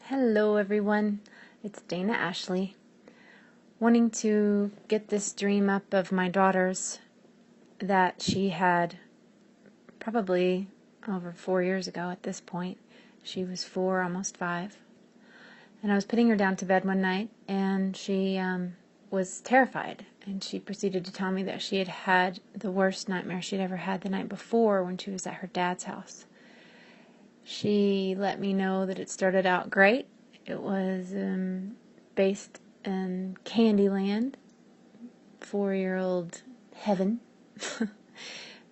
Hello everyone, it's Dana Ashley, wanting to get this dream up of my daughter's that she had probably over 4 years ago at this point. She was 4, almost 5, and I was putting her down to bed one night and she was terrified, and she proceeded to tell me that she had had the worst nightmare she'd ever had the night before when she was at her dad's house. She let me know that it started out great. It was based in Candyland, 4-year-old heaven.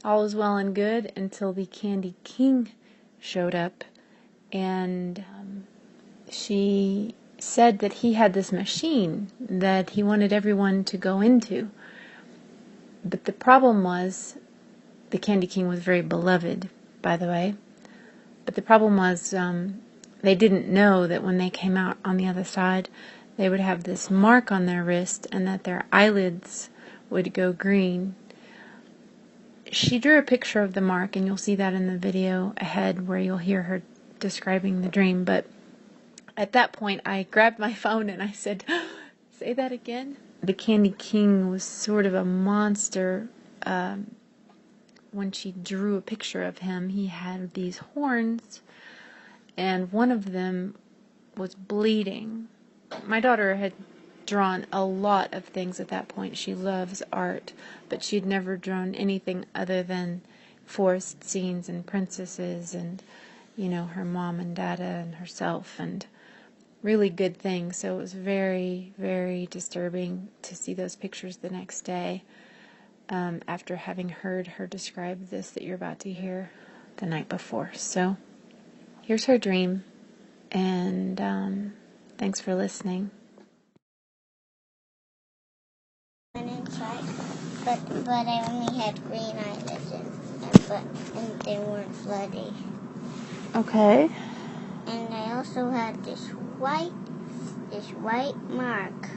All was well and good until the Candy King showed up, and she said that he had this machine that he wanted everyone to go into. But the problem was, the Candy King was very beloved, by the way. But the problem was they didn't know that when they came out on the other side, they would have this mark on their wrist and that their eyelids would go green. She drew a picture of the mark, and you'll see that in the video ahead where you'll hear her describing the dream. But at that point, I grabbed my phone and I said, "Say that again?" The Candy King was sort of a monster. When she drew a picture of him, he had these horns, and one of them was bleeding. My daughter had drawn a lot of things at that point. She loves art, but she'd never drawn anything other than forest scenes and princesses and, her mom and dada and herself, and really good things. So it was very, very disturbing to see those pictures the next day. After having heard her describe this that you're about to hear the night before. So, here's her dream, and thanks for listening. Went inside, but I only had green eyelids, and they weren't bloody. Okay. And I also had this white mark,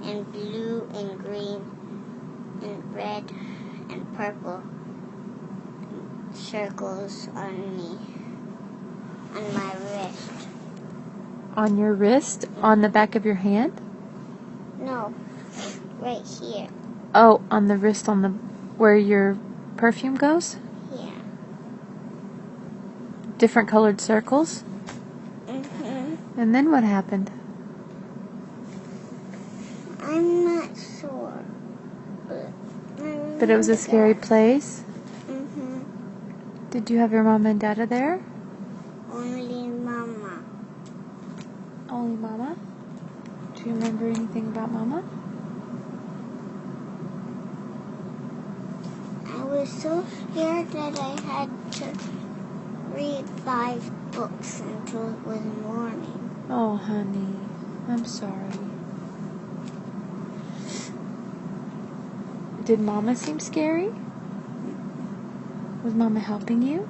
and blue and green and red and purple circles on my wrist. On your wrist? On the back of your hand? No, right here. Oh, on the wrist, where your perfume goes? Yeah. Different colored circles? Mm-hmm. And then what happened? I'm not sure. But it was a scary place? Mm-hmm. Did you have your mama and dada there? Only Mama. Only Mama? Do you remember anything about Mama? I was so scared that I had to read 5 books until it was morning. Oh, honey, I'm sorry. Did Mama seem scary? Was Mama helping you?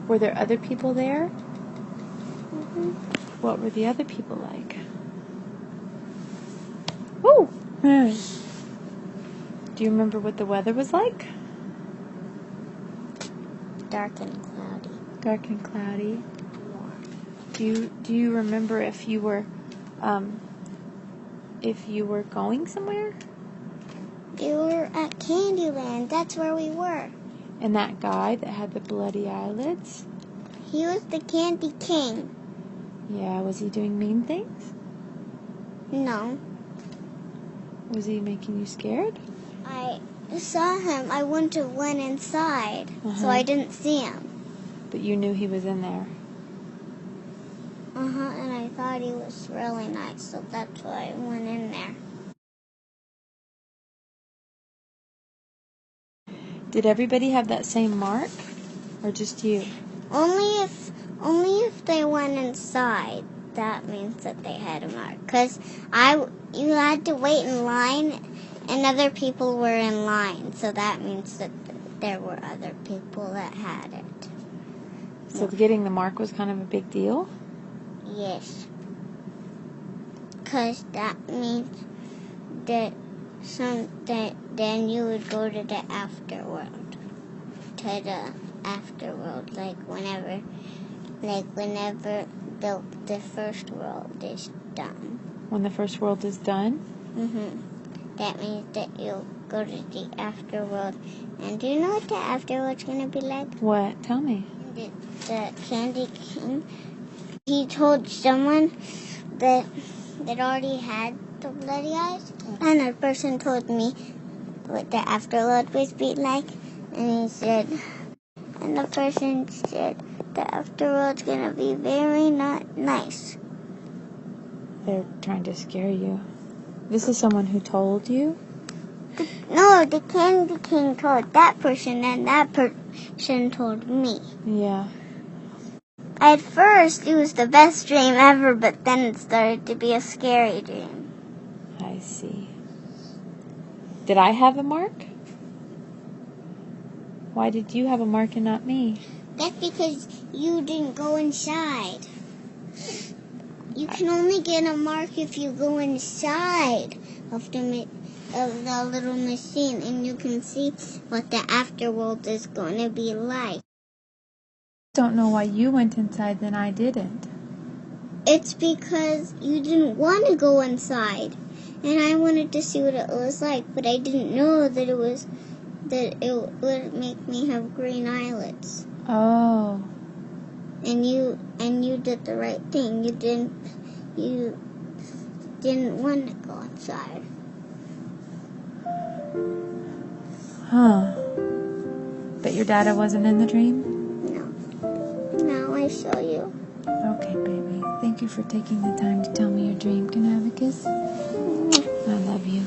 Were there other people there? Mm-hmm. What were the other people like? Woo! Do you remember what the weather was like? Dark and cloudy. Dark and cloudy. Yeah. Do you remember if you were going somewhere? We were at Candyland. That's where we were. And that guy that had the bloody eyelids? He was the Candy King. Yeah, was he doing mean things? No. Was he making you scared? I saw him. I went inside, so I didn't see him. But you knew he was in there. And I thought he was really nice, so that's why I went in there. Did everybody have that same mark? Or just you? Only if they went inside, that means that they had a mark. Because you had to wait in line, and other people were in line, so that means that there were other people that had it. So getting the mark was kind of a big deal? Yes. Because that means that then you would go to the afterworld. Like whenever the first world is done. When the first world is done? That means that you'll go to the afterworld. And do you know what the afterworld's going to be like? What? Tell me. The Candy King, he told someone that already had the bloody eyes. And a person told me what the afterworld would be like. And the person said, the afterworld's going to be very not nice. They're trying to scare you. This is someone who told you? No, the Candy King told that person, and that person told me. Yeah. At first, it was the best dream ever, but then it started to be a scary dream. I see. Did I have a mark? Why did you have a mark and not me? That's because you didn't go inside. You can only get a mark if you go inside of the little machine, and you can see what the afterworld is going to be like. Don't know why you went inside then I didn't. It's because you didn't want to go inside, and I wanted to see what it was like, but I didn't know that it would make me have green eyelids. Oh. And you did the right thing. You didn't want to go outside. Huh. But your dada wasn't in the dream? No. Now I show you. Okay, baby. Thank you for taking the time to tell me your dream. Can I have a kiss? I love you.